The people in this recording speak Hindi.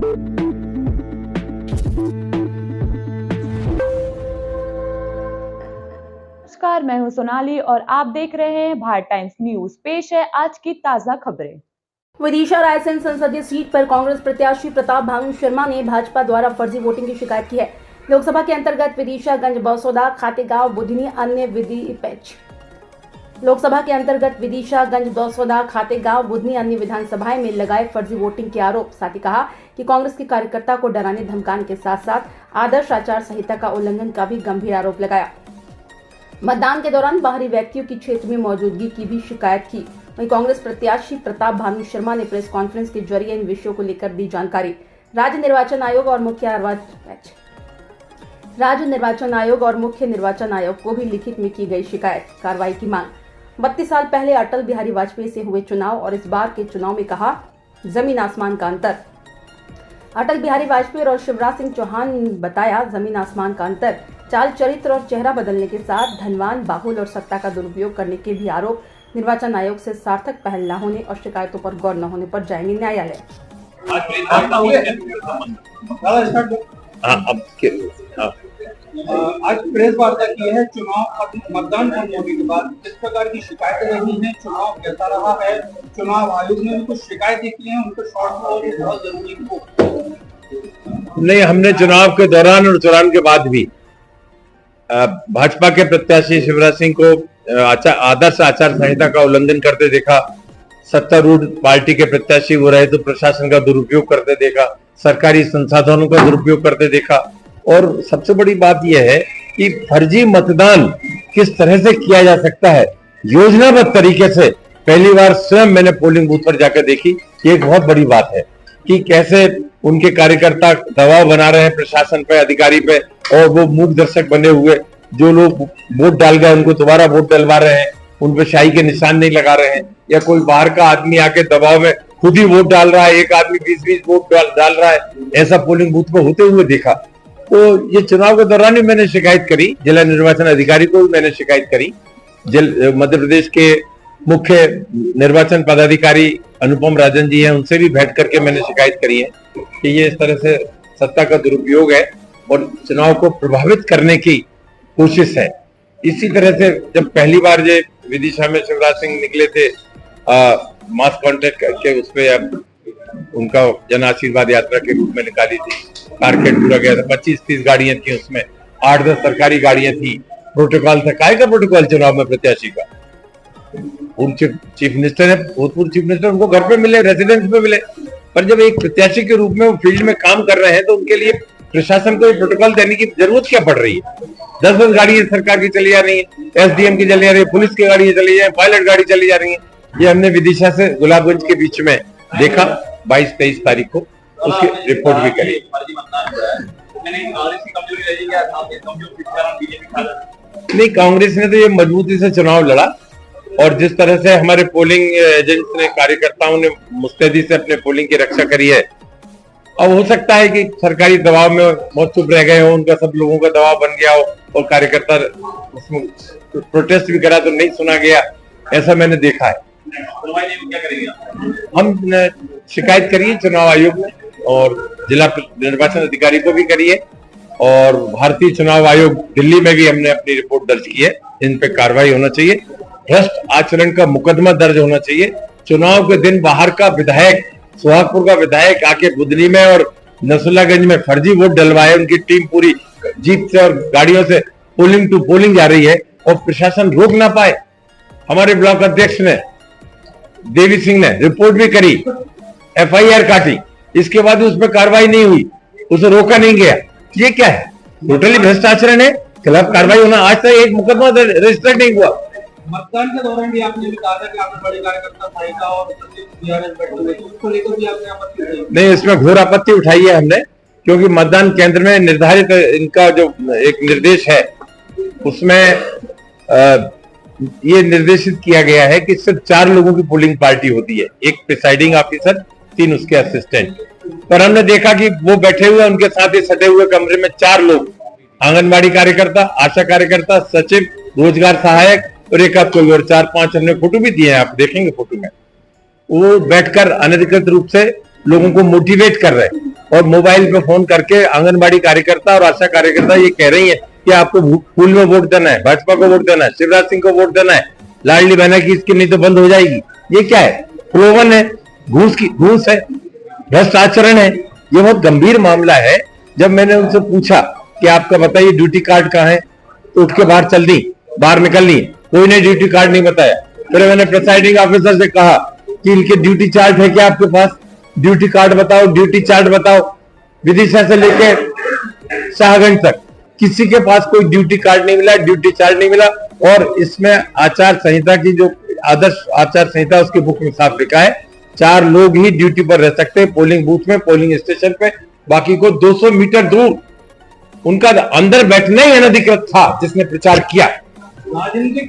नमस्कार, मैं हूं सोनाली और आप देख रहे हैं भारत टाइम्स न्यूज। पेश है आज की ताजा खबरें। विदिशा रायसेन संसदीय सीट पर कांग्रेस प्रत्याशी प्रताप भानु शर्मा ने भाजपा द्वारा फर्जी वोटिंग की शिकायत की है। लोकसभा के अंतर्गत विदिशा गंज बसौदा खातेगांव बुधनी अन्य विधानसभाएं में लगाए फर्जी वोटिंग के आरोप। साथ ही कहा कि कांग्रेस के कार्यकर्ता को डराने धमकाने के साथ साथ आदर्श आचार संहिता का उल्लंघन का भी गंभीर आरोप लगाया। मतदान के दौरान बाहरी व्यक्तियों की क्षेत्र में मौजूदगी की भी शिकायत की। वहीं कांग्रेस प्रत्याशी प्रताप भानु शर्मा ने प्रेस कॉन्फ्रेंस के जरिए इन विषयों को लेकर दी जानकारी। राज्य निर्वाचन आयोग और मुख्य निर्वाचन आयोग को भी लिखित में की गई शिकायत, कार्रवाई की मांग। 32 साल पहले अटल बिहारी वाजपेयी से हुए चुनाव और इस बार के चुनाव में कहा जमीन आसमान का अंतर। अटल बिहारी वाजपेयी और शिवराज सिंह चौहान ने बताया जमीन आसमान का अंतर। चाल चरित्र और चेहरा बदलने के साथ धनवान, बाहुल और सत्ता का दुरुपयोग करने के भी आरोप। निर्वाचन आयोग से सार्थक पहल न होने और शिकायतों पर गौर न होने पर जाएंगे न्यायालय। आज प्रेस वार्ता की है चुनाव मतदान होने के बाद किस प्रकार की शिकायतें रही हैं, चुनाव कैसा रहा है, चुनाव आयोग ने कुछ शिकायतें की हैं, उनको शॉर्ट में बहुत जरूरी नहीं। हमने चुनाव के दौरान और चुनाव के बाद भी भाजपा के प्रत्याशी शिवराज सिंह को आदर्श आचार संहिता का उल्लंघन करते देखा। सत्तारूढ़ पार्टी के प्रत्याशी वो रहे तो प्रशासन का दुरुपयोग करते देखा, सरकारी संसाधनों का दुरुपयोग करते देखा। और सबसे बड़ी बात यह है कि फर्जी मतदान किस तरह से किया जा सकता है योजनाबद्ध तरीके से। पहली बार स्वयं मैंने पोलिंग बूथ पर जाकर देखी। ये एक बहुत बड़ी बात है कि कैसे उनके कार्यकर्ता दबाव बना रहे हैं प्रशासन पे, अधिकारी पे, और वो मूक दर्शक बने हुए जो लोग वोट डाल गए उनको दोबारा वोट डलवा रहे हैं, उन पर शाही के निशान नहीं लगा रहे हैं, या कोई बाहर का आदमी आके दबाव में खुद ही वोट डाल रहा है, एक आदमी 20-20 वोट डाल रहा है, ऐसा पोलिंग बूथ पे होते हुए देखा। तो ये चुनाव के दौरान ही मैंने शिकायत करी, जिला निर्वाचन अधिकारी को भी मैंने शिकायत करी। मध्य प्रदेश के मुख्य निर्वाचन पदाधिकारी अनुपम राजन जी हैं, उनसे भी भेंट करके मैंने शिकायत करी है कि ये इस तरह से सत्ता का दुरुपयोग है और चुनाव को प्रभावित करने की कोशिश है। इसी तरह से जब पहली बार ये विदिशा में शिवराज सिंह निकले थे मास कॉन्टेक्ट करके, उसपे उनका जन आशीर्वाद यात्रा के रूप में निकाली थी, कारकेट पूरा गया था, 25-30 गाड़ियां थी, उसमें 8-10 सरकारी गाड़ियां थी, प्रोटोकॉल था। काय का प्रोटोकॉल चुनाव में प्रत्याशी का? चीफ मिनिस्टर है, भूतपूर्व चीफ मिनिस्टर, उनको घर पे मिले, रेजिडेंस पे मिले। पर जब एक प्रत्याशी के रूप में वो फील्ड में काम कर रहे हैं तो उनके लिए प्रशासन को प्रोटोकॉल देने की जरूरत क्या पड़ रही है? 10-10 गाड़ियां सरकार की चली जा रही है, एसडीएम की चली जा रही है, पुलिस की गाड़ी चली जा रही है, पायलट गाड़ी चली जा रही है। ये हमने विदिशा से गुलाबगंज के बीच में देखा 22-23 तारीख को, उसकी रिपोर्ट भी करी। नहीं, कांग्रेस ने तो ये मजबूती से चुनाव लड़ा और जिस तरह से हमारे पोलिंग एजेंट्स ने, कार्यकर्ताओं ने मुस्तैदी से अपने पोलिंग की रक्षा करी है। अब हो सकता है कि सरकारी दबाव में बहुत चुप रह गए हो, उनका सब लोगों का दबाव बन गया हो और कार्यकर्ता उसमें प्रोटेस्ट भी करा तो नहीं सुना गया, ऐसा मैंने देखा है। हम शिकायत करिए चुनाव आयोग में और जिला निर्वाचन अधिकारी को भी करिए, और भारतीय चुनाव आयोग दिल्ली में भी हमने अपनी रिपोर्ट दर्ज की है। इन पे कार्रवाई होना चाहिए, भ्रष्ट आचरण का मुकदमा दर्ज होना चाहिए। चुनाव के दिन बाहर का विधायक, सोहागपुर का विधायक आके बुधनी में और नसरुल्लागंज में फर्जी वोट डलवाए, उनकी टीम पूरी जीप से और गाड़ियों से पोलिंग टू पोलिंग जा रही है और प्रशासन रोक ना पाए। हमारे ब्लॉक अध्यक्ष ने, देवी सिंह ने रिपोर्ट भी करी, एफआईआर काटी, इसके बाद उस पर कार्रवाई नहीं हुई, उसे रोका नहीं गया। ये क्या है? टोटली भ्रष्ट आचरण है, खिलाफ कार्रवाई होना। आज तक एक मुकदमा रजिस्टर नहीं हुआ। मतदान के दौरान भी आपने भी कहा था कि आपने बड़े कार्यकर्ता सहायता और उसको लेकर भी आपने आपत्ति उठाई? नहीं, इसमें घोर आपत्ति उठाई है हमने, क्योंकि मतदान केंद्र में निर्धारित इनका जो एक निर्देश है उसमें ये निर्देशित किया गया है कि सिर्फ 4 लोगों की पोलिंग पार्टी होती है, एक प्रिसाइडिंग ऑफिसर, 3 उसके असिस्टेंट। पर हमने देखा कि वो बैठे हुए, उनके साथ ही सटे हुए कमरे में 4 लोग, आंगनबाड़ी कार्यकर्ता, आशा कार्यकर्ता, सचिव, रोजगार सहायक और एक आध कोई और, 4-5 हमने फोटो भी दिए हैं, आप देखेंगे फोटो में। वो बैठकर अनधिकृत रूप से लोगों को मोटिवेट कर रहे हैं। और मोबाइल पे फोन करके आंगनबाड़ी कार्यकर्ता और आशा कार्यकर्ता ये कह रही है कि आपको फूल में वोट देना है, भाजपा को वोट देना है, शिवराज सिंह को वोट देना है, लाडली बहना की स्कीम नहीं तो बंद हो जाएगी। ये क्या है? प्रलोभन है, घूस है, भ्रष्ट आचरण है। ये बहुत गंभीर मामला है। जब मैंने उनसे पूछा कि आपका बताइए ड्यूटी कार्ड कहाँ है, तो उठ के बाहर निकल दी, कोई ने ड्यूटी कार्ड नहीं बताया। फिर मैंने प्रिसाइडिंग ऑफिसर से कहा कि इनके ड्यूटी चार्ट है क्या आपके पास, ड्यूटी कार्ड बताओ, ड्यूटी चार्ट बताओ। विदिशा से लेके शाहगंज तक किसी के पास कोई ड्यूटी कार्ड नहीं मिला, ड्यूटी चार्ट नहीं मिला। और इसमें आचार संहिता की जो आदर्श आचार संहिता उसकी बुक में साफ लिखा है 4 लोग ही ड्यूटी पर रह सकते हैं पोलिंग बूथ में, पोलिंग स्टेशन पे, बाकी को 200 मीटर दूर। उनका अंदर बैठना ही अनधिकृत था जिसने प्रचार किया। राजनीतिक